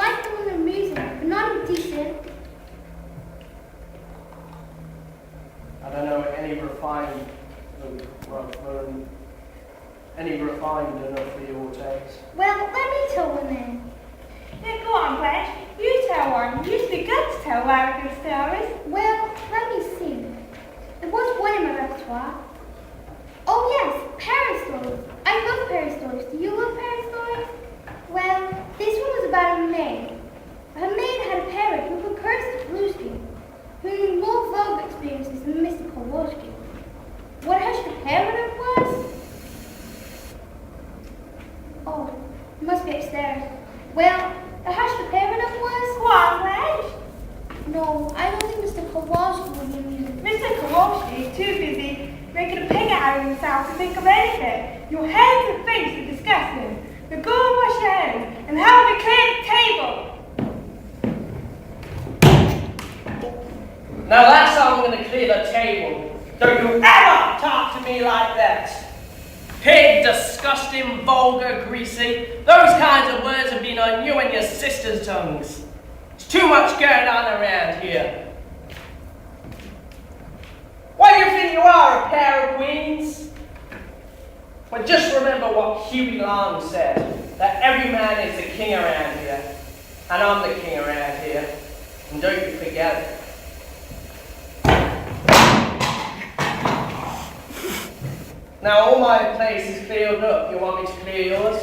like them when they're amusing, but not indecent. I don't know any refined enough for your taste. Well, let me tell one then. Yeah, go on, Blanche. You tell one. You used to be good to tell very good stories. Well, let me see. There was one in my repertoire. Oh yes, parrot stories. I love parrot stories. Do you love parrot stories? Well, this one was about a maid. Her maid had a parrot who could curse the Blueskin, who knew more vulgar experiences than Mr. Kowalski. What Hush the Parrot was? Oh, it must be upstairs. Well, the Hush the Parrot was... Go on, Blanche. No, I don't think Mr. Kowalski would be amusing. Mr. Kowalski is too busy making a pig out of himself to think of anything. Your hands and face are disgusting. Now go and wash your hands and help me clear the table. Now that's how I'm going to clear the table. Don't you ever talk to me like that. Pig, disgusting, vulgar, greasy. Those kinds of words have been on you and your sister's tongues. There's too much going on around here. What do you think you are, a pair of queens? Well, just remember what Huey Long said, that every man is the king around here. And I'm the king around here. And don't you forget it. Now all my place is cleared up. You want me to clear yours?